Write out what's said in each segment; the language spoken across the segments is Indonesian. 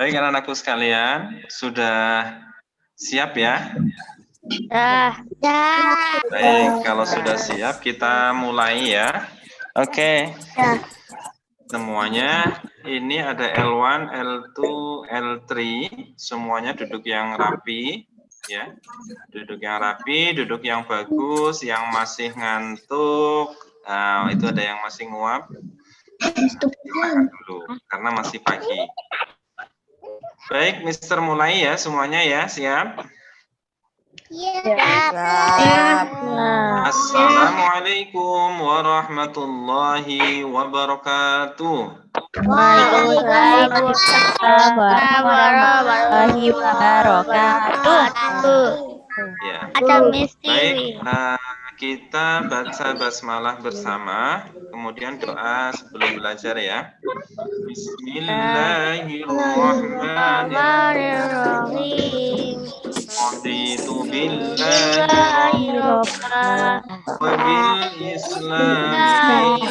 Baik anak-anakku sekalian, sudah siap ya? Baik, kalau sudah siap kita mulai ya. Oke. Semuanya ini ada L1, L2, L3, semuanya duduk yang rapi ya. Duduk yang rapi, duduk yang bagus, yang masih ngantuk, itu ada yang masih nguap. Istirahat dulu karena masih pagi. Baik, Mister mulai ya semuanya ya, siap? Siap. Assalamualaikum warahmatullahi wabarakatuh. Waalaikumsalam warahmatullahi wabarakatuh. Ya. Ada misteri. Baik, kita baca basmalah bersama, kemudian doa sebelum belajar ya. Bismillahirrahmanirrahim. Raditu billahi rabban wa bil islami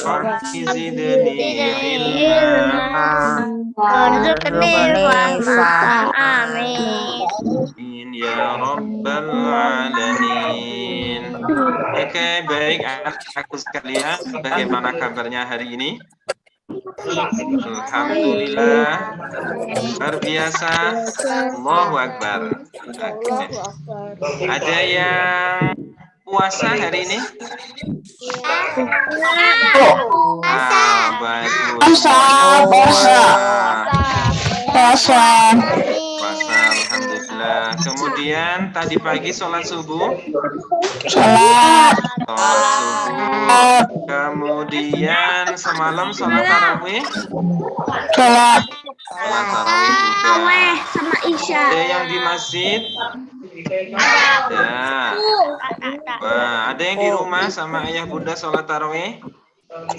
Rabbi zidni ilman Warzuqni fahma. Amin. ya rabbal alamin. Oke, baik anak-anakku sekalian, bagaimana kabarnya hari ini? Alhamdulillah, luar biasa. Allahu Akbar. Oke. Ada yang puasa hari ini? Bagus. Puasa, alhamdulillah. Kemudian tadi pagi sholat subuh? Sholat subuh. Kemudian semalam sholat tarawih? Sholat tarawih juga. Sama Isya. Ada yang di masjid? Ya. Wah, ada yang di rumah sama ayah bunda sholat tarawih?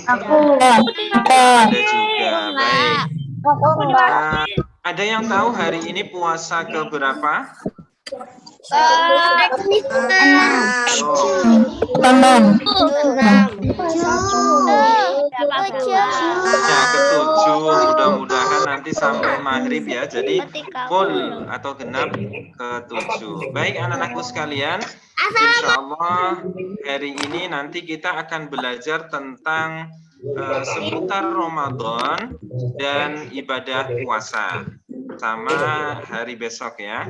Ada juga. Baik. Ada yang tahu hari ini puasa ke berapa? Ya, ke-7. Mudah-mudahan nanti sampai maghrib ya. Jadi full atau genap ke-7. Baik anak-anakku sekalian, insya Allah hari ini nanti kita akan belajar tentang seputar Ramadan dan ibadah puasa sama hari besok ya.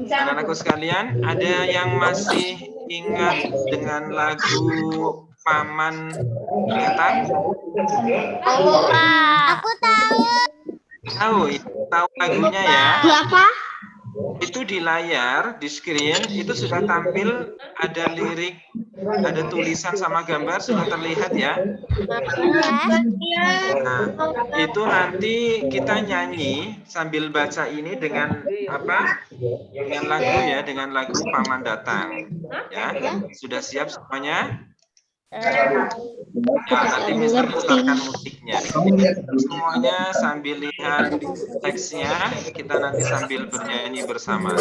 Anak-anakku sekalian, ada yang masih ingat dengan lagu Paman Ternyata? Aku tahu. Tahu lagunya ya? Apa? Itu di layar, di screen, itu sudah tampil ada lirik, ada tulisan sama gambar, sudah terlihat ya? Nah, itu nanti kita nyanyi sambil baca ini dengan apa? Dengan lagu ya, dengan lagu Paman Datang. Ya, sudah siap semuanya? Ya, nanti Mister putarkan musiknya. Semuanya sambil lihat teksnya, kita nanti sambil bernyanyi bersama.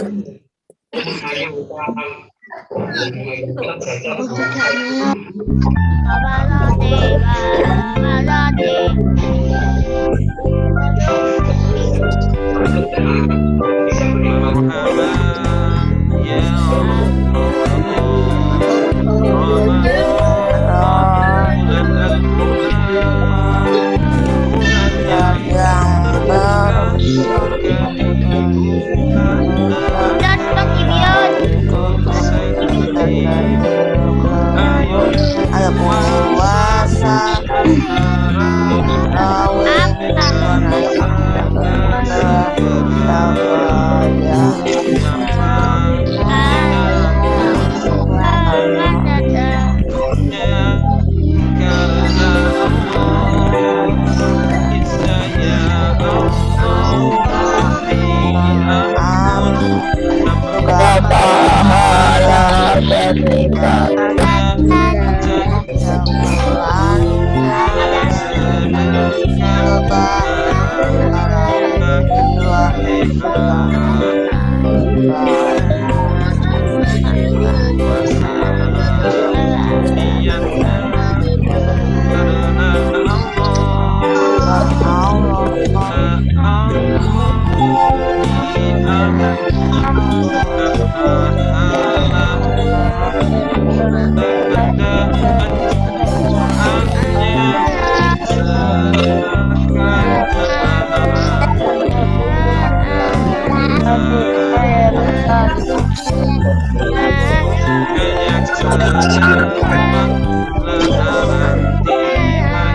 Lebaran tiba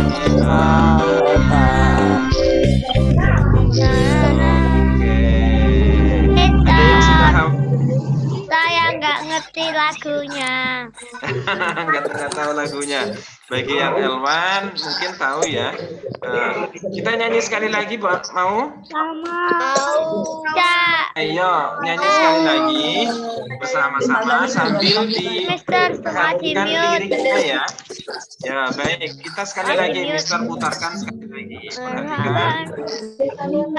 kita Oke. Ada yang sudah Saya nggak ngerti lagunya. nggak tahu lagunya. Bagi yang Elwan mungkin tahu ya. Kita nyanyi sekali lagi, mau? Mau. Ya. Ayo nyanyi sekali lagi bersama-sama sambil Mister, semua di diperhatikan mute. liriknya ya. Ya baik, kita sekali lagi Mister putarkan sekali lagi. Perhatikan.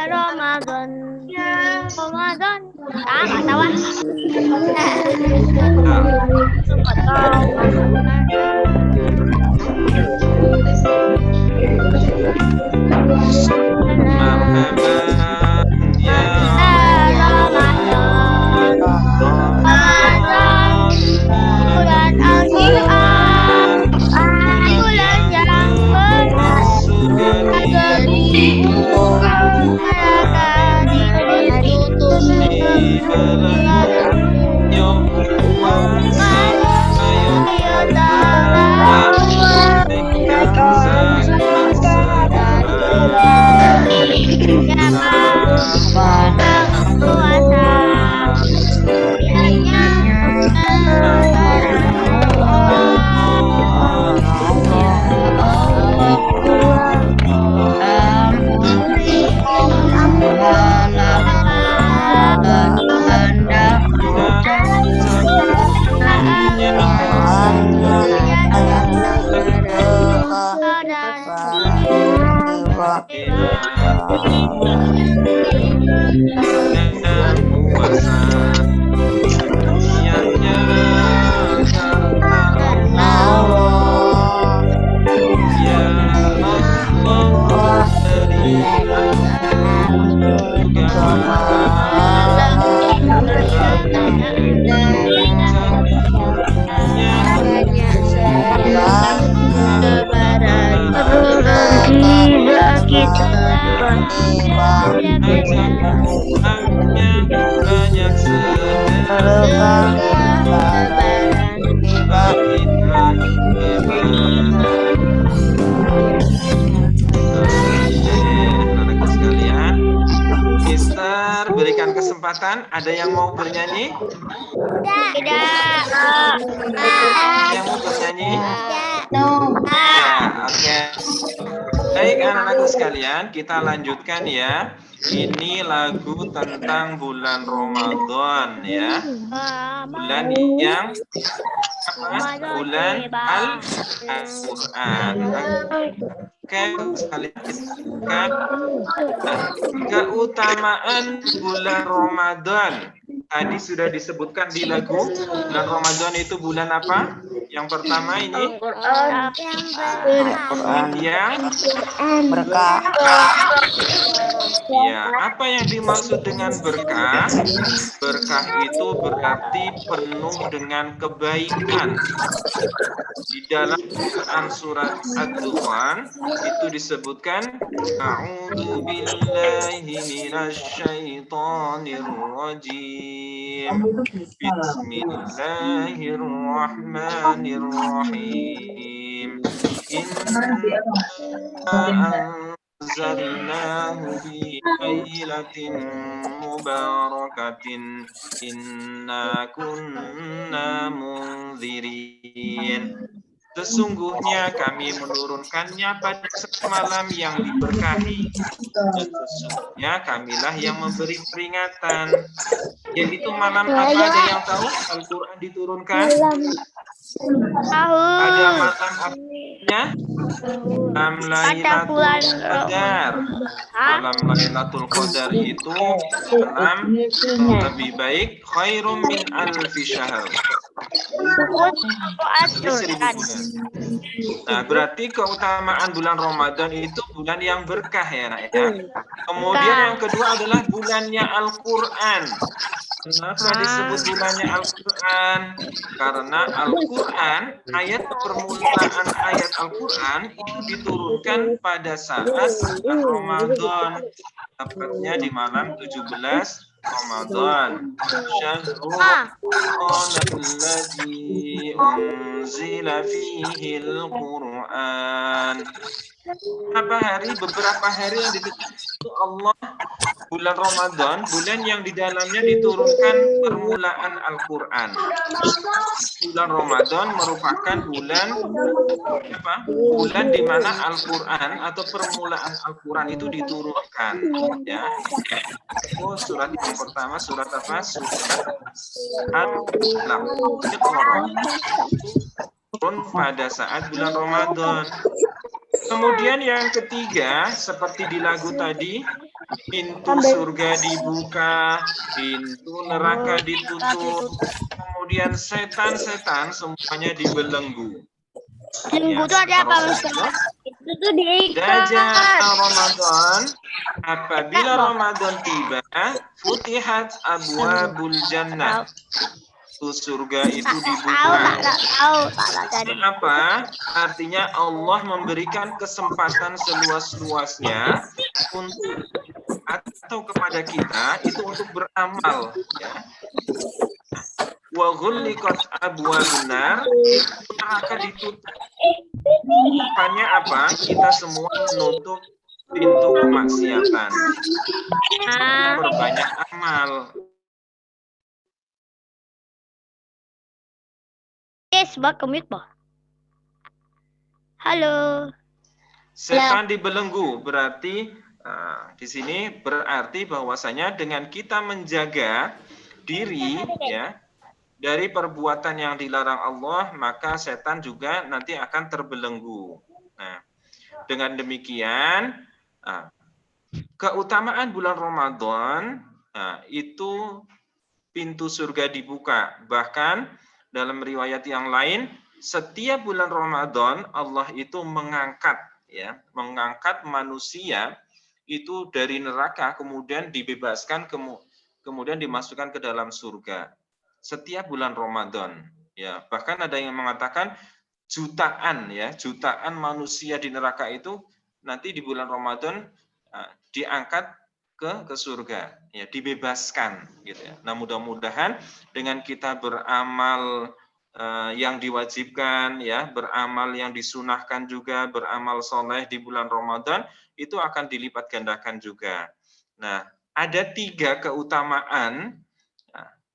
Ramadan. Ramadan. Ah, nggak tahu ah. Marhaban ya Ramadan. Ramadan Bulan Al-Quran. Bulan yang penuh surga ditutup di bulan Yom puasa Yom puasa niatnya karena Allah ya Allah dari banyak sedekah kita Anak-anakku sekalian, Mister berikan kesempatan. Ada yang mau bernyanyi? Tidak. Yang mau bernyanyi? Ya, oke. Baik anak-anakku sekalian, kita lanjutkan ya. Ini lagu tentang bulan Ramadan ya. Bulan yang apa? Bulan Al-Quran. Oke, sekalian kita keutamaan bulan Ramadan. Tadi sudah disebutkan di lagu. Bulan Ramadan itu bulan apa? Yang pertama ini yang berkah. Ya, apa yang dimaksud dengan berkah? Berkah itu berarti penuh dengan kebaikan. Di dalam Quran surat Ad-Dukhan itu disebutkan A'udzu billahi minasyaitonir rajim. Bismillahirrahmanirrahim. Anzalnahu fi lailatin mubarakatin inna kunna munzirin. Sesungguhnya kami menurunkannya pada malam yang diberkahi. Dan sesungguhnya kamilah yang memberi peringatan. Yaitu malam apa? Ada yang tahu Al-Quran diturunkan? Pada malam apanya? Malam Lailatul Qadar. Malam Lailatul Qadar itu malam lebih baik khairum min alfi syahr. Nah, berarti keutamaan bulan Ramadan itu bulan yang berkah ya, nak ya. Kemudian yang kedua adalah bulannya Al-Quran. Kenapa disebut bulannya Al-Quran? Karena Al-Quran, ayat permulaan ayat Al-Quran itu diturunkan pada saat bulan Ramadan, tepatnya di malam 17 Ramadan. Syahrul alladzi unzila fihil Qur'an. Beberapa hari yang ditetapkan Allah bulan Ramadan, bulan yang di dalamnya diturunkan permulaan Al-Quran. Bulan Ramadan merupakan bulan bulan di mana Al-Quran atau permulaan Al-Quran itu diturunkan. Ya. Oh, surat yang pertama surat apa? Surat Al-Alaq. Turun pada saat bulan Ramadan. Kemudian yang ketiga, seperti di lagu tadi, pintu surga dibuka, pintu neraka ditutup, kemudian setan-setan semuanya dibelenggu. Belenggu itu ada apa, Ustaz? Itu tuh diikat. Ramadan, apabila Ramadan tiba, futihat abwabul jannah. Surga itu dibuka. Apa? Artinya Allah memberikan kesempatan seluas-luasnya untuk atau kepada kita itu untuk beramal, ya. Wa ghulliqat abwabun nar, neraka ditutup. Hanya apa? Kita semua menutup pintu kemaksiatan. Berbanyak amal. Sebab kemit, Pak. Halo. Setan dibelenggu berarti di sini berarti bahwasanya dengan kita menjaga diri ya dari perbuatan yang dilarang Allah, maka setan juga nanti akan terbelenggu. Nah, dengan demikian keutamaan bulan Ramadan itu pintu surga dibuka. Bahkan dalam riwayat yang lain, setiap bulan Ramadan Allah itu mengangkat manusia itu dari neraka kemudian dibebaskan kemudian dimasukkan ke dalam surga. Setiap bulan Ramadan, ya. Bahkan ada yang mengatakan jutaan manusia di neraka itu nanti di bulan Ramadan diangkat ke surga, ya, dibebaskan gitu ya. Nah, mudah-mudahan dengan kita beramal yang diwajibkan, ya, beramal yang disunahkan juga, beramal soleh di bulan Ramadan itu akan dilipat gandakan juga. Nah, ada 3 keutamaan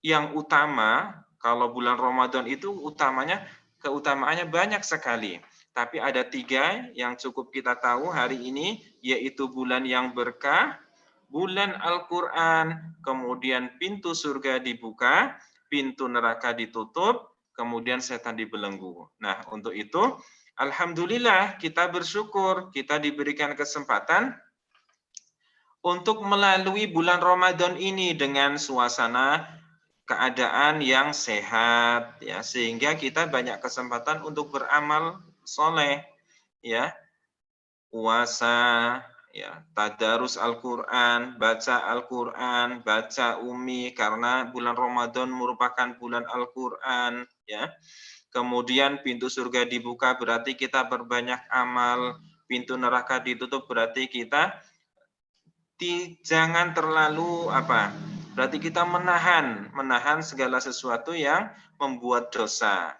yang utama kalau bulan Ramadan itu keutamaannya banyak sekali. Tapi ada 3 yang cukup kita tahu hari ini, yaitu bulan yang berkah, bulan Al-Quran, kemudian pintu surga dibuka, pintu neraka ditutup, kemudian setan dibelenggu. Nah, untuk itu, alhamdulillah kita bersyukur, kita diberikan kesempatan untuk melalui bulan Ramadan ini dengan suasana keadaan yang sehat, ya, sehingga kita banyak kesempatan untuk beramal soleh, ya, puasa, ya, tadarus Al-Quran, baca umi karena bulan Ramadan merupakan bulan Al-Quran, ya. Kemudian pintu surga dibuka berarti kita berbanyak amal, pintu neraka ditutup berarti kita jangan terlalu berarti kita menahan segala sesuatu yang membuat dosa.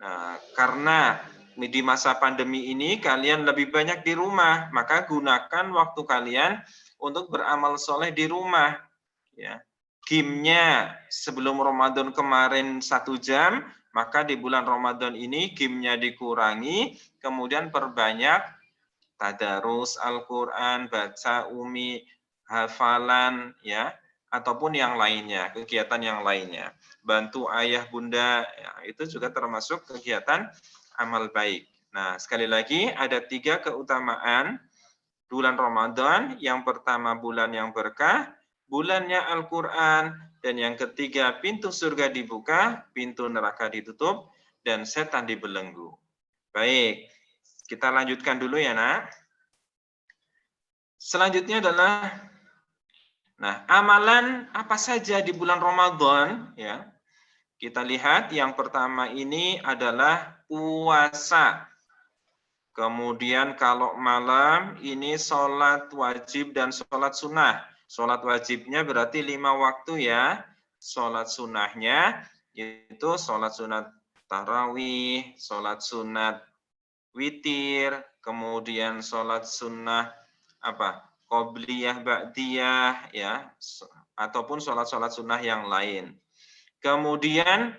Nah, karena di masa pandemi ini kalian lebih banyak di rumah, maka gunakan waktu kalian untuk beramal soleh di rumah. Ya, game-nya sebelum Ramadan kemarin 1 jam, maka di bulan Ramadan ini game-nya dikurangi, kemudian perbanyak tadarus Al-Quran, baca umi, hafalan, ya, ataupun yang lainnya, kegiatan yang lainnya. Bantu ayah bunda, ya, itu juga termasuk kegiatan amal baik. Nah, sekali lagi ada 3 keutamaan bulan Ramadan. Yang pertama bulan yang berkah, bulannya Al-Quran, dan yang ketiga pintu surga dibuka, pintu neraka ditutup, dan setan dibelenggu. Baik, kita lanjutkan dulu ya, Nak. Selanjutnya adalah Nah, amalan apa saja di bulan Ramadan ya? Kita lihat yang pertama ini adalah puasa. Kemudian kalau malam ini sholat wajib dan sholat sunnah. Sholat wajibnya berarti 5 waktu ya. Sholat sunnahnya itu sholat sunat tarawih, sholat sunat witir, kemudian sholat sunnah apa? Qobliyah, ba'diyah ya, ataupun sholat-sholat sunnah yang lain. Kemudian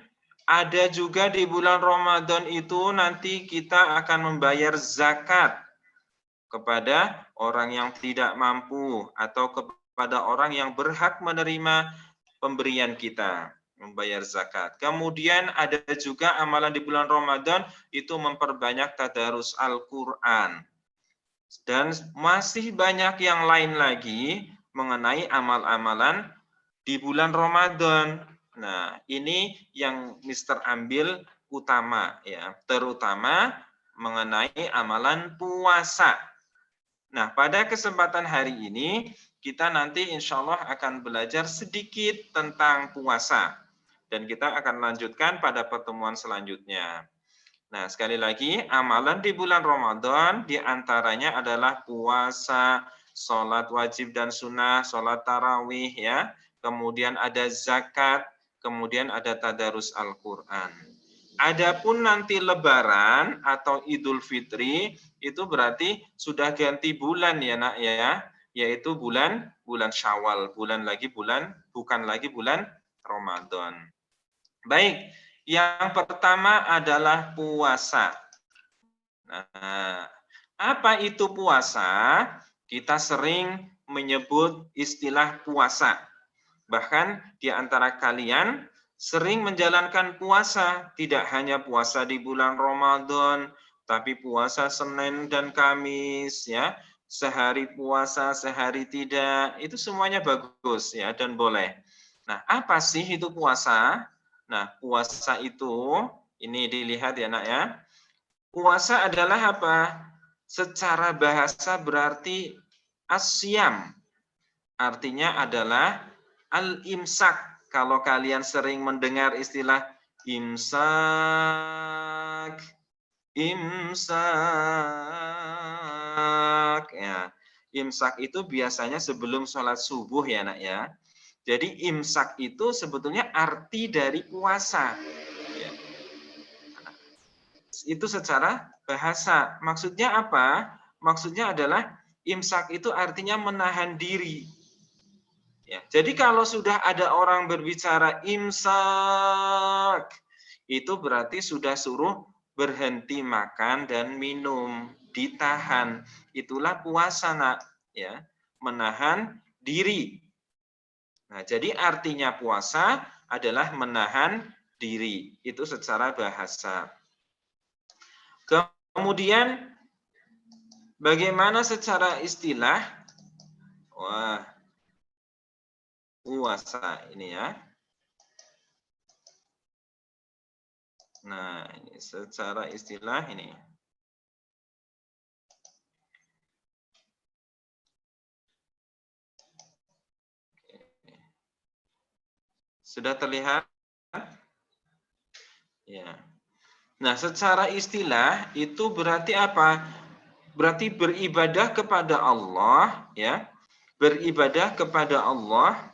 ada juga di bulan Ramadan itu nanti kita akan membayar zakat kepada orang yang tidak mampu atau kepada orang yang berhak menerima pemberian kita, membayar zakat. Kemudian ada juga amalan di bulan Ramadan itu memperbanyak tadarus Al-Qur'an. Dan masih banyak yang lain lagi mengenai amal-amalan di bulan Ramadan. Nah, ini yang Mister ambil utama ya, terutama mengenai amalan puasa. Nah, pada kesempatan hari ini kita nanti insya Allah akan belajar sedikit tentang puasa dan kita akan lanjutkan pada pertemuan selanjutnya. Nah, sekali lagi amalan di bulan Ramadan diantaranya adalah puasa, sholat wajib dan sunnah, sholat tarawih ya, kemudian ada zakat, kemudian ada tadarus Al-Quran. Adapun nanti Lebaran atau Idul Fitri itu berarti sudah ganti bulan ya nak ya, yaitu bulan Syawal, bukan lagi bulan Ramadan. Baik, yang pertama adalah puasa. Nah, apa itu puasa? Kita sering menyebut istilah puasa. Bahkan di antara kalian sering menjalankan puasa, tidak hanya puasa di bulan Ramadan, tapi puasa Senin dan Kamis ya. Sehari puasa, sehari tidak, itu semuanya bagus ya dan boleh. Nah, apa sih itu puasa? Nah, puasa itu ini dilihat ya nak ya. Puasa adalah apa? Secara bahasa berarti asyam. Artinya adalah al-imsak. Kalau kalian sering mendengar istilah imsak, imsak ya. Imsak itu biasanya sebelum sholat subuh ya nak ya. Jadi imsak itu sebetulnya arti dari puasa. Ya. Itu secara bahasa. Maksudnya apa? Maksudnya adalah imsak itu artinya menahan diri. Ya, jadi kalau sudah ada orang berbicara imsak, itu berarti sudah suruh berhenti makan dan minum, ditahan. Itulah puasa nak, ya, menahan diri. Nah, jadi artinya puasa adalah menahan diri. Itu secara bahasa. Kemudian bagaimana secara istilah? Wah, puasa ini ya. Nah, ini secara istilah ini. Sudah terlihat? Ya. Nah, secara istilah itu berarti apa? Berarti beribadah kepada Allah, ya. Beribadah kepada Allah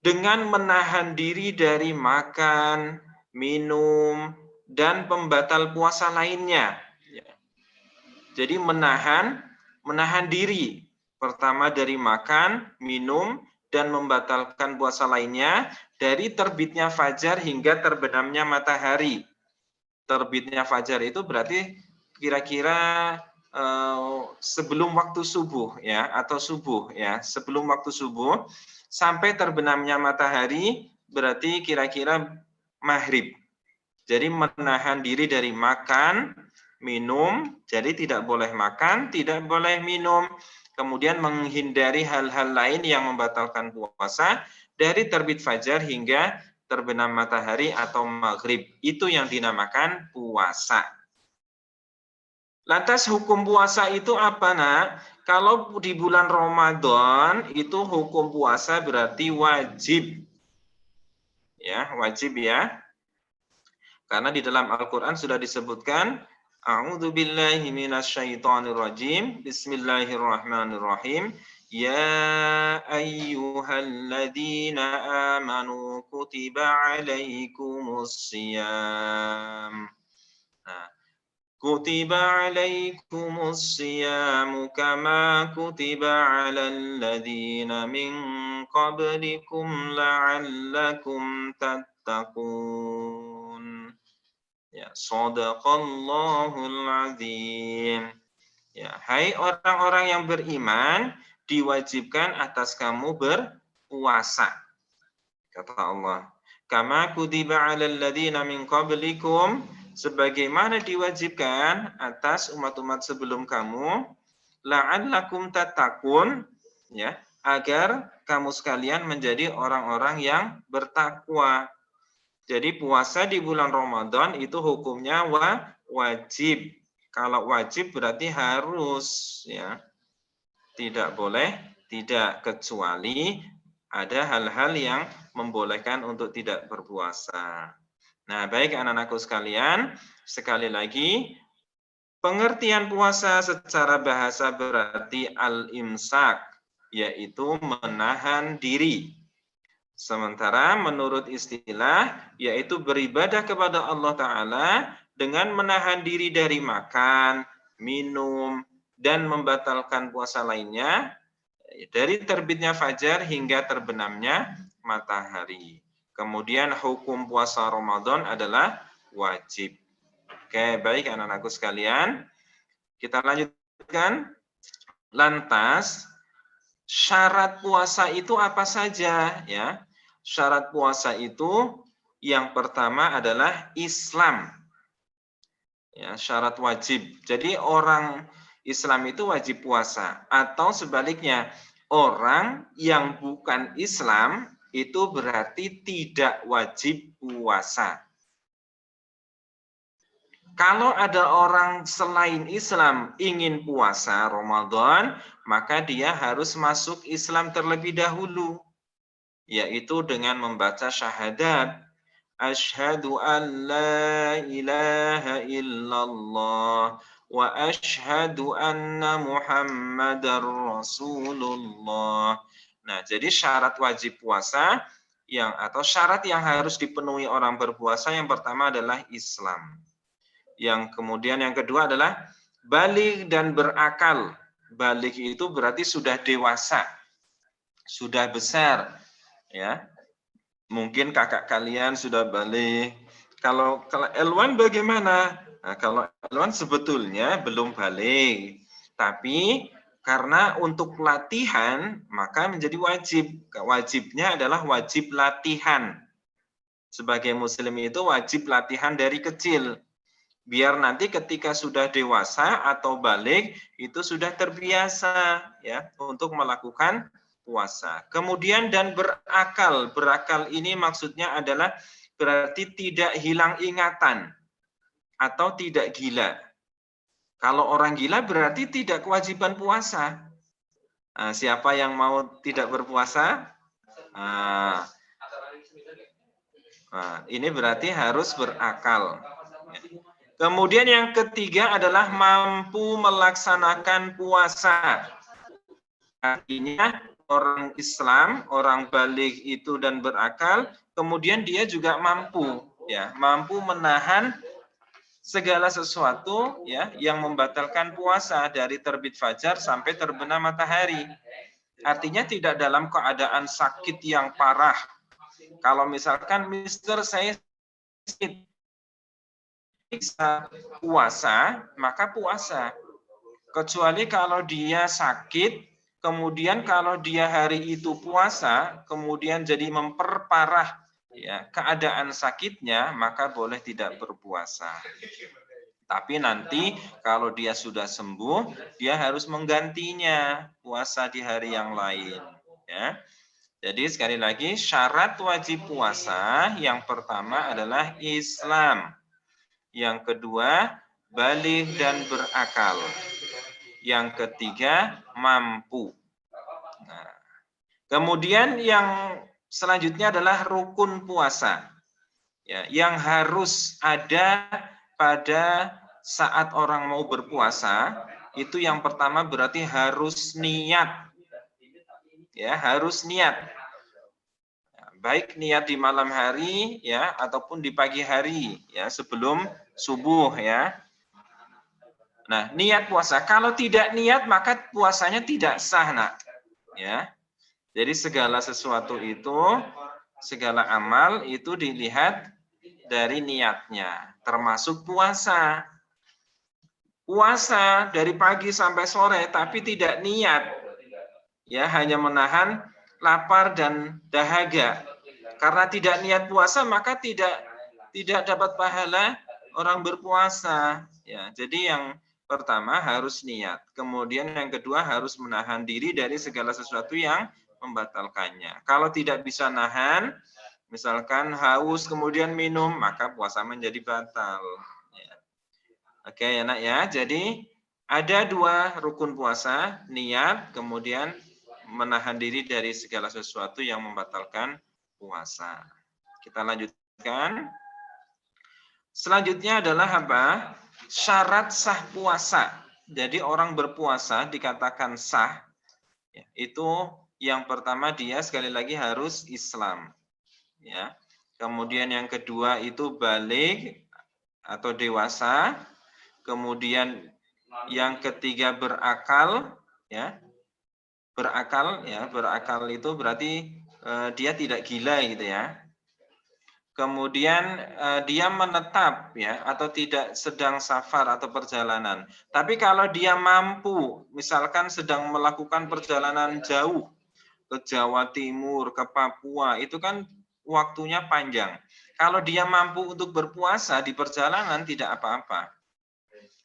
dengan menahan diri dari makan, minum, dan pembatal puasa lainnya. Jadi menahan diri. Pertama dari makan, minum, dan membatalkan puasa lainnya dari terbitnya fajar hingga terbenamnya matahari. Terbitnya fajar itu berarti kira-kira sebelum waktu subuh ya, atau subuh ya, sebelum waktu subuh sampai terbenamnya matahari berarti kira-kira maghrib. Jadi menahan diri dari makan, minum, jadi tidak boleh makan, tidak boleh minum, kemudian menghindari hal-hal lain yang membatalkan puasa dari terbit fajar hingga terbenam matahari atau maghrib. Itu yang dinamakan puasa. Lantas hukum puasa itu apa, Nak? Kalau di bulan Ramadan itu hukum puasa berarti wajib. Ya, wajib ya. Karena di dalam Al-Qur'an sudah disebutkan, A'udzubillahi minasyaitonirrajim. Bismillahirrahmanirrahim. Ya ayyuhalladzina amanu kutiba alaikumusiyam. Nah, kutiba alaikumusiyam kama kutiba alal ladzina min qablikum la'allakum tattaqun. Ya, shadaqallahul azim. Ya, hai orang-orang yang beriman, diwajibkan atas kamu berpuasa. Kata Allah, kama kutiba 'alal ladzina min qablikum, sebagaimana diwajibkan atas umat-umat sebelum kamu, la'allakum tattaqun, ya, agar kamu sekalian menjadi orang-orang yang bertakwa. Jadi puasa di bulan Ramadan itu hukumnya wajib. Kalau wajib berarti harus, ya. Tidak boleh tidak, kecuali ada hal-hal yang membolehkan untuk tidak berpuasa. Nah, baik anak-anakku sekalian, sekali lagi pengertian puasa secara bahasa berarti al-imsak, yaitu menahan diri. Sementara menurut istilah, yaitu beribadah kepada Allah Ta'ala dengan menahan diri dari makan, minum, dan membatalkan puasa lainnya, dari terbitnya fajar hingga terbenamnya matahari. Kemudian hukum puasa Ramadan adalah wajib. Oke, baik anak-anakku sekalian. Kita lanjutkan. Lantas, syarat puasa itu apa saja, ya? Syarat puasa itu yang pertama adalah Islam. Ya, syarat wajib. Jadi orang Islam itu wajib puasa, atau sebaliknya, orang yang bukan Islam itu berarti tidak wajib puasa. Kalau ada orang selain Islam ingin puasa Ramadan, maka dia harus masuk Islam terlebih dahulu, yaitu dengan membaca syahadat. Asyhadu an la ilaha illallah wa asyhadu anna Muhammadar Rasulullah. Nah, jadi syarat wajib puasa atau syarat yang harus dipenuhi orang berpuasa yang pertama adalah Islam. Yang kemudian yang kedua adalah baligh dan berakal. Baligh itu berarti sudah dewasa, sudah besar, ya. Mungkin kakak kalian sudah baligh. Kalau Elwan bagaimana? Nah, kalau Elwan sebetulnya belum baligh, tapi karena untuk latihan maka menjadi wajib. Wajibnya adalah wajib latihan. Sebagai muslim itu wajib latihan dari kecil. Biar nanti ketika sudah dewasa atau baligh itu sudah terbiasa, ya, untuk melakukan puasa. Kemudian dan berakal. Berakal ini maksudnya adalah berarti tidak hilang ingatan atau tidak gila. Kalau orang gila berarti tidak kewajiban puasa. Nah, siapa yang mau tidak berpuasa? Nah, ini berarti harus berakal. Kemudian yang ketiga adalah mampu melaksanakan puasa. Artinya orang Islam, orang baligh itu dan berakal, kemudian dia juga mampu, ya, mampu menahan segala sesuatu, ya, yang membatalkan puasa dari terbit fajar sampai terbenam matahari. Artinya tidak dalam keadaan sakit yang parah. Kalau misalkan Mister saya sakit, bisa puasa, maka puasa. Kecuali kalau dia sakit, kemudian kalau dia hari itu puasa, kemudian jadi memperparah, ya, keadaan sakitnya, maka boleh tidak berpuasa. Tapi nanti kalau dia sudah sembuh, dia harus menggantinya puasa di hari yang lain, ya. Jadi sekali lagi syarat wajib puasa yang pertama adalah Islam. Yang kedua, baligh dan berakal. Yang ketiga, mampu. Nah, kemudian yang selanjutnya adalah rukun puasa. Ya, yang harus ada pada saat orang mau berpuasa, itu yang pertama berarti harus niat. Ya, harus niat. Baik niat di malam hari ya ataupun di pagi hari ya sebelum subuh ya. Nah, niat puasa. Kalau tidak niat maka puasanya tidak sah, Nak. Ya. Jadi segala sesuatu itu, segala amal itu dilihat dari niatnya, termasuk puasa. Puasa dari pagi sampai sore tapi tidak niat. Ya, hanya menahan lapar dan dahaga. Karena tidak niat puasa maka tidak dapat pahala orang berpuasa. Ya, jadi yang pertama harus niat. Kemudian yang kedua harus menahan diri dari segala sesuatu yang membatalkannya. Kalau tidak bisa nahan, misalkan haus kemudian minum, maka puasa menjadi batal. Ya. Oke ya Nak ya. Jadi ada dua rukun puasa, niat, kemudian menahan diri dari segala sesuatu yang membatalkan puasa. Kita lanjutkan. Selanjutnya adalah apa? Syarat sah puasa. Jadi orang berpuasa dikatakan sah. Itu yang pertama dia sekali lagi harus Islam. Ya. Kemudian yang kedua itu baligh atau dewasa. Kemudian yang ketiga berakal. Ya. Berakal itu berarti dia tidak gila gitu ya. Kemudian dia menetap ya atau tidak sedang safar atau perjalanan. Tapi kalau dia mampu, misalkan sedang melakukan perjalanan jauh ke Jawa Timur, ke Papua, itu kan waktunya panjang. Kalau dia mampu untuk berpuasa di perjalanan tidak apa-apa.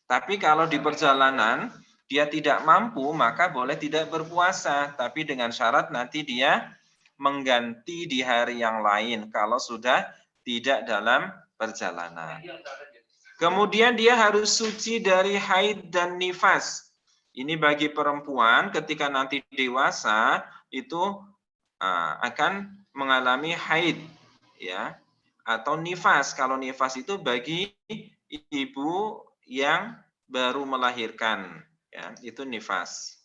Tapi kalau di perjalanan dia tidak mampu, maka boleh tidak berpuasa, tapi dengan syarat nanti dia mengganti di hari yang lain kalau sudah tidak dalam perjalanan. Kemudian dia harus suci dari haid dan nifas. Ini bagi perempuan ketika nanti dewasa itu akan mengalami haid ya atau nifas. Kalau nifas itu bagi ibu yang baru melahirkan ya, itu nifas.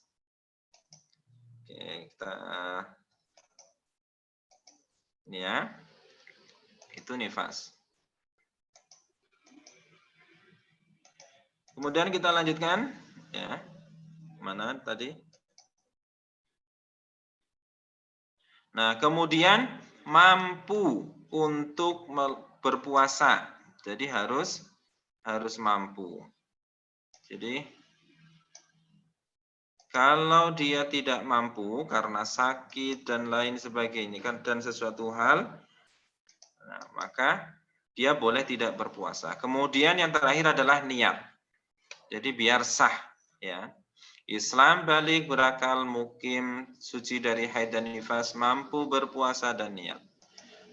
Oke, kita ini ya. Itu nifas. Kemudian kita lanjutkan ya. Mana tadi? Nah, kemudian mampu untuk berpuasa. Jadi harus mampu. Jadi kalau dia tidak mampu karena sakit dan lain sebagainya kan dan sesuatu hal, nah, maka dia boleh tidak berpuasa. Kemudian yang terakhir adalah niat. Jadi biar sah ya. Islam, baligh, berakal, mukim, suci dari haid dan nifas, mampu berpuasa dan niat.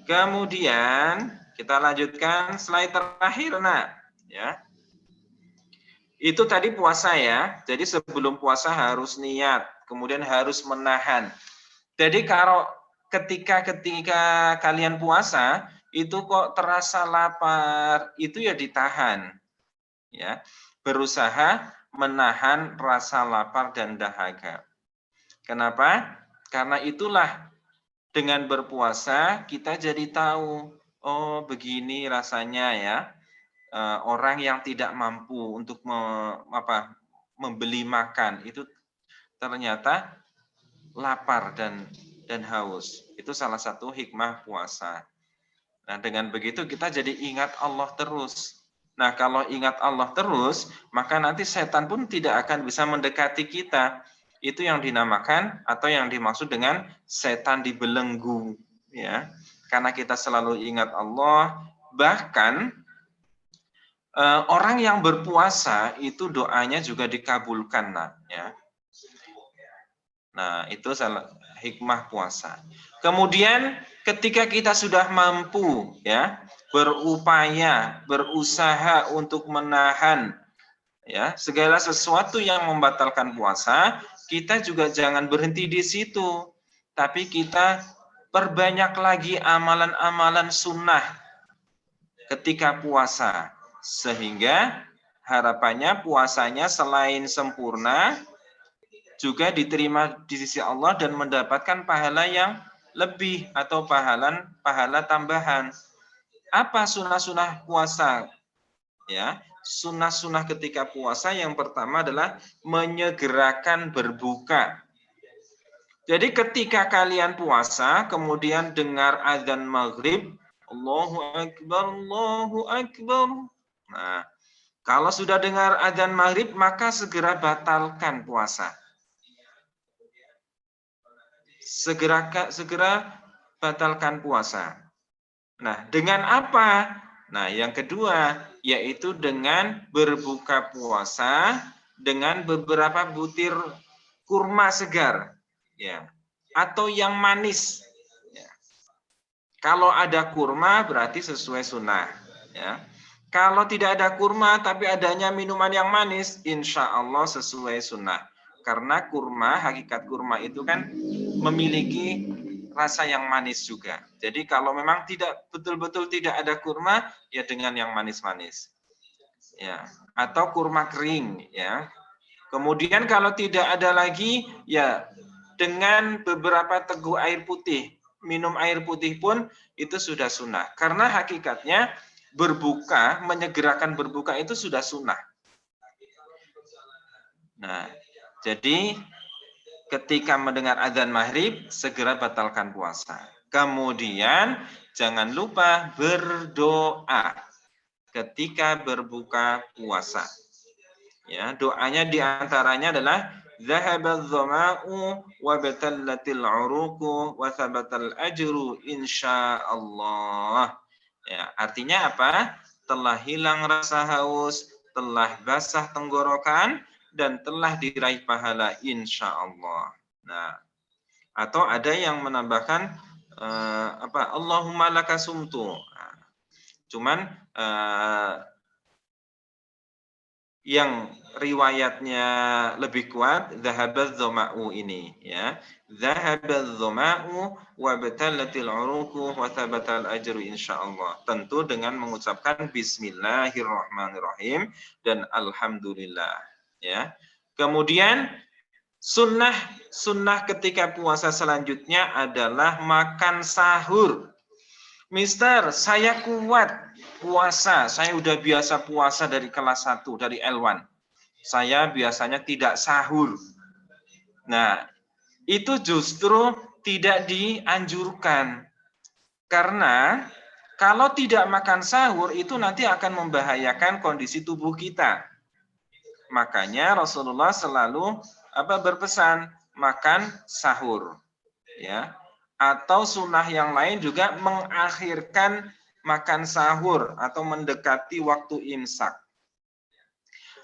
Kemudian kita lanjutkan slide terakhir Nak ya. Itu tadi puasa ya. Jadi sebelum puasa harus niat, kemudian harus menahan. Jadi kalau ketika kalian puasa itu kok terasa lapar, itu ya ditahan. Ya. Berusaha menahan rasa lapar dan dahaga. Kenapa? Karena itulah dengan berpuasa kita jadi tahu, oh begini rasanya ya. Orang yang tidak mampu untuk membeli makan itu ternyata lapar dan haus. Itu salah satu hikmah puasa. Nah, dengan begitu kita jadi ingat Allah terus. Nah, kalau ingat Allah terus, maka nanti setan pun tidak akan bisa mendekati kita. Itu yang dinamakan atau yang dimaksud dengan setan dibelenggu, ya. Karena kita selalu ingat Allah, bahkan orang yang berpuasa itu doanya juga dikabulkan, Nak, ya. Nah, itu salah hikmah puasa. Kemudian ketika kita sudah mampu ya, berupaya, berusaha untuk menahan Ya, segala sesuatu yang membatalkan puasa, kita juga jangan berhenti di situ. Tapi kita perbanyak lagi amalan-amalan sunnah ketika puasa. Sehingga harapannya puasanya selain sempurna, juga diterima di sisi Allah dan mendapatkan pahala yang lebih atau pahala tambahan. Apa sunnah-sunnah puasa? Ya, sunnah-sunnah ketika puasa yang pertama adalah menyegerakan berbuka. Jadi ketika kalian puasa, kemudian dengar azan maghrib, Allahu Akbar, Allahu Akbar. Nah, kalau sudah dengar azan maghrib, maka segera batalkan puasa. Segera batalkan puasa. Nah, dengan apa? Nah, yang kedua yaitu dengan berbuka puasa dengan beberapa butir kurma segar, ya, atau yang manis. Ya. Kalau ada kurma berarti sesuai sunnah. Ya. Kalau tidak ada kurma tapi adanya minuman yang manis, insya Allah sesuai sunnah. Karena kurma, hakikat kurma itu kan memiliki rasa yang manis juga. Jadi kalau memang tidak betul-betul tidak ada kurma, ya dengan yang manis-manis. Ya, atau kurma kering, ya. Kemudian kalau tidak ada lagi, ya dengan beberapa teguk air putih. Minum air putih pun itu sudah sunnah. Karena hakikatnya berbuka, menyegerakan berbuka itu sudah sunnah. Nah, jadi ketika mendengar azan maghrib, segera batalkan puasa. Kemudian jangan lupa berdoa ketika berbuka puasa. Ya, doanya diantaranya adalah zahabadz dhama'u wa batallatil 'uruqu wa thabatal ajru insyaallah. Ya, artinya apa? Telah hilang rasa haus, telah basah tenggorokan, dan telah diraih pahala insya Allah. Nah, atau ada yang menambahkan Allahumma laka sumtu. Nah, cuman yang riwayatnya lebih kuat zahabadz dhama'u ini, ya. Zahabadz dhama'u wa batallatil 'uruqu wa thabatal ajru insyaallah. Tentu dengan mengucapkan bismillahirrahmanirrahim dan alhamdulillah, ya. Kemudian sunnah ketika puasa selanjutnya adalah makan sahur. Mister, saya kuat puasa. Saya udah biasa puasa dari kelas 1, dari L1. Saya biasanya tidak sahur. Nah, itu justru tidak dianjurkan. Karena kalau tidak makan sahur itu nanti akan membahayakan kondisi tubuh kita. Makanya Rasulullah selalu berpesan makan sahur, ya. Atau sunnah yang lain juga mengakhirkan makan sahur atau mendekati waktu imsak.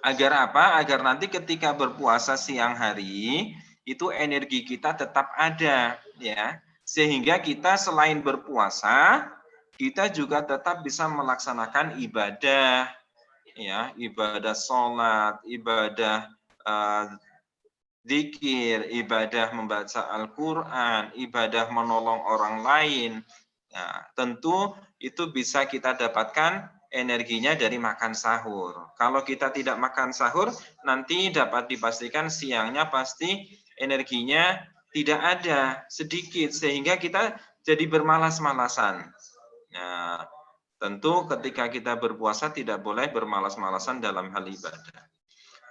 Agar apa? Agar nanti ketika berpuasa siang hari itu energi kita tetap ada, ya. Sehingga kita selain berpuasa, kita juga tetap bisa melaksanakan ibadah, ya, ibadah sholat, ibadah zikir, ibadah membaca Al-Quran, ibadah menolong orang lain. Nah, tentu itu bisa kita dapatkan energinya dari makan sahur. Kalau kita tidak makan sahur, nanti dapat dipastikan siangnya pasti energinya tidak ada, sedikit, sehingga kita jadi bermalas-malasan. Nah, tentu ketika kita berpuasa tidak boleh bermalas-malasan dalam hal ibadah.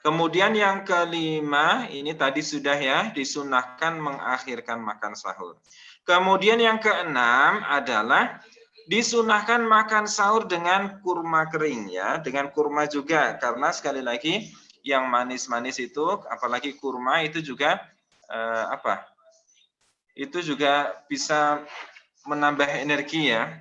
Kemudian yang kelima, ini tadi sudah ya, disunahkan mengakhirkan makan sahur. Kemudian yang keenam adalah disunahkan makan sahur dengan kurma kering, ya, dengan kurma juga, karena sekali lagi yang manis-manis itu, apalagi kurma itu juga itu juga bisa menambah energi, ya.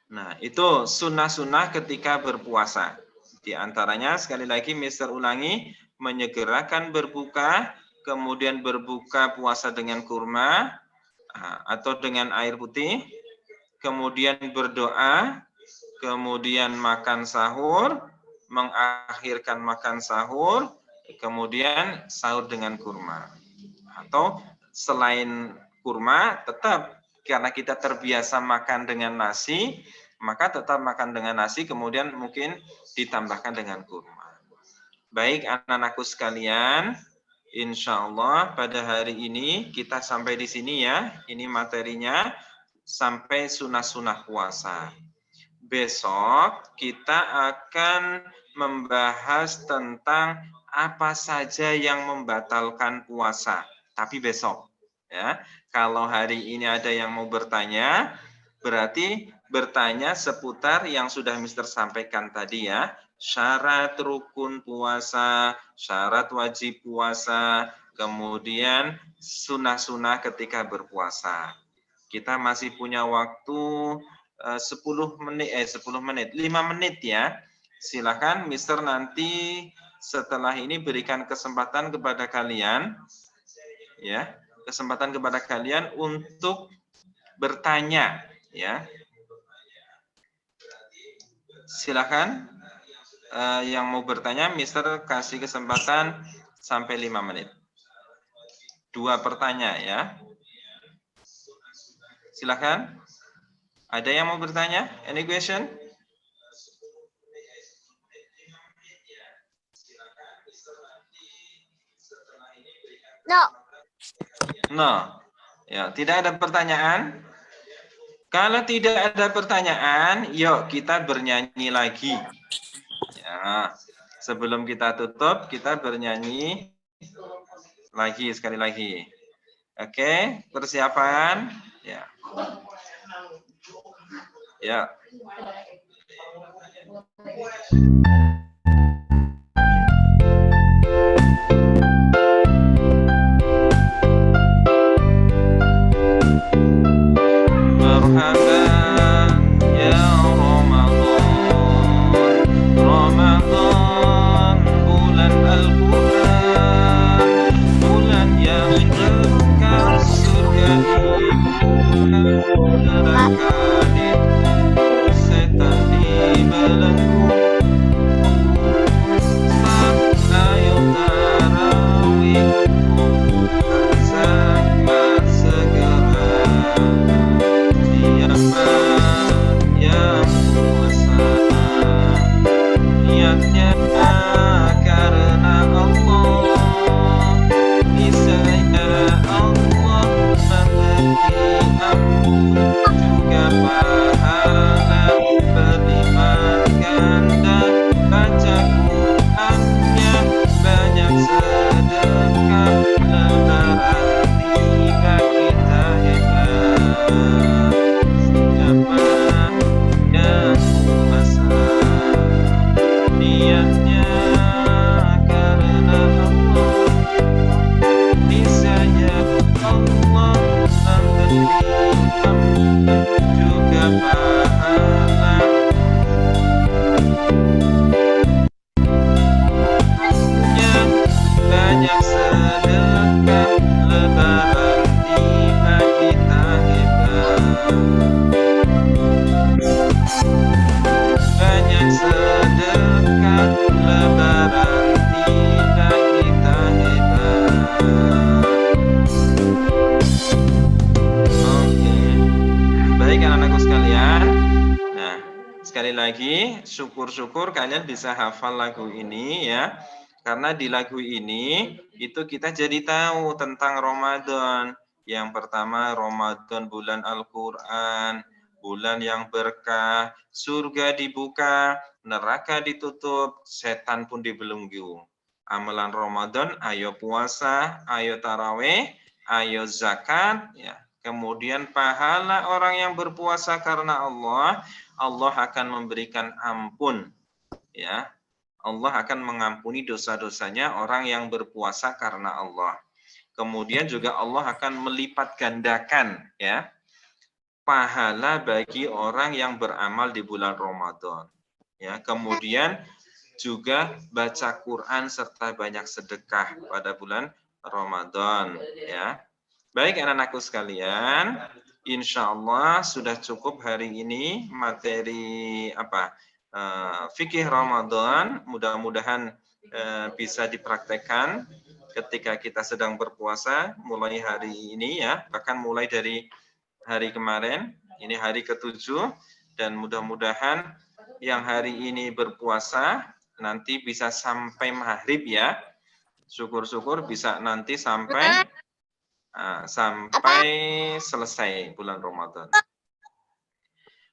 Nah, itu sunnah-sunnah ketika berpuasa. Di antaranya sekali lagi Mister ulangi, menyegerakan berbuka, kemudian berbuka puasa dengan kurma atau dengan air putih, kemudian berdoa, kemudian makan sahur, mengakhirkan makan sahur, kemudian sahur dengan kurma. Atau selain kurma, tetap karena kita terbiasa makan dengan nasi, maka tetap makan dengan nasi, kemudian mungkin ditambahkan dengan kurma. Baik anak-anakku sekalian, insya Allah pada hari ini kita sampai di sini ya. Ini materinya sampai sunah-sunah puasa. Besok kita akan membahas tentang apa saja yang membatalkan puasa. Tapi besok ya. Kalau hari ini ada yang mau bertanya, berarti bertanya seputar yang sudah Mister sampaikan tadi ya. Syarat rukun puasa, syarat wajib puasa, kemudian sunah-sunah ketika berpuasa. Kita masih punya waktu 5 menit ya. Silakan Mister nanti setelah ini berikan kesempatan kepada kalian ya, kesempatan kepada kalian untuk bertanya ya. Silakan yang mau bertanya, Mister kasih kesempatan sampai 5 menit. 2 pertanyaan ya. Silakan. Ada yang mau bertanya? Any question? No. No. Ya, tidak ada pertanyaan. Kalau tidak ada pertanyaan, yuk kita bernyanyi lagi. Ya, sebelum kita tutup, kita bernyanyi lagi sekali lagi. Oke, persiapan. Ya. Ya. Syukur-syukur kalian bisa hafal lagu ini ya. Karena di lagu ini itu kita jadi tahu tentang Ramadan. Yang pertama Ramadan bulan Al-Qur'an, bulan yang berkah, surga dibuka, neraka ditutup, setan pun dibelenggu. Amalan Ramadan, ayo puasa, ayo tarawih, ayo zakat ya. Kemudian pahala orang yang berpuasa karena Allah, Allah akan memberikan ampun ya. Allah akan mengampuni dosa-dosanya orang yang berpuasa karena Allah. Kemudian juga Allah akan melipat gandakan ya pahala bagi orang yang beramal di bulan Ramadan. Ya, kemudian juga baca Quran serta banyak sedekah pada bulan Ramadan ya. Baik anak-anakku sekalian, insya Allah sudah cukup hari ini materi fikih Ramadan, mudah-mudahan bisa dipraktekkan ketika kita sedang berpuasa mulai hari ini ya, bahkan mulai dari hari kemarin, ini hari ke-7, dan mudah-mudahan yang hari ini berpuasa nanti bisa sampai maghrib ya. Syukur-syukur bisa nanti sampai selesai bulan Ramadan.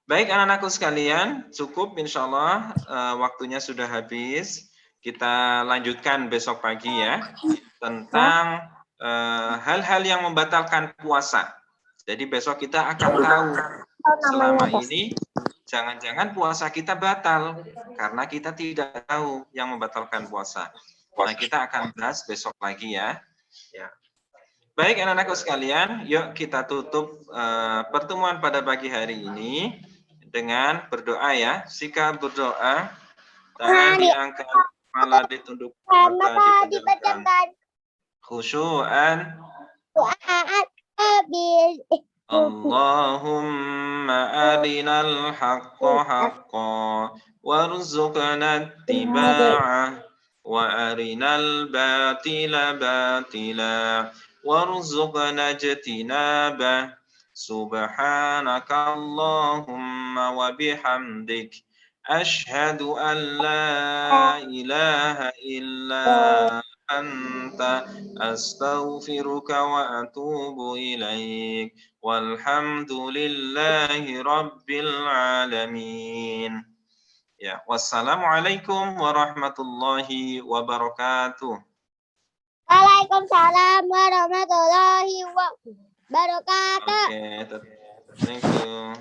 Baik anak-anakku sekalian, cukup insya Allah waktunya sudah habis. Kita lanjutkan besok pagi ya, tentang hal-hal yang membatalkan puasa. Jadi besok kita akan tahu selama ini jangan-jangan puasa kita batal karena kita tidak tahu yang membatalkan puasa. Nah, kita akan bahas besok lagi ya. Baik anak-anakku sekalian, yuk kita tutup pertemuan pada pagi hari ini dengan berdoa ya. Sikap berdoa, tangan diangkat, kepala ditunduk, mata dipejamkan, khusyuan. Allahumma arinal haqqa haqqa warzuqna ittiba'ah wa arinal batila batila warzuqna ijtinabah. Subhanaka Allahumma wa bihamdik asyhadu an la ilaha illa anta astaghfiruka wa atubu ilaik. Walhamdulillahi rabbil alamin. Ya, wassalamualaikum warahmatullahi wabarakatuh. Waalaikumsalam warahmatullahi wabarakatuh. Oke, thank you.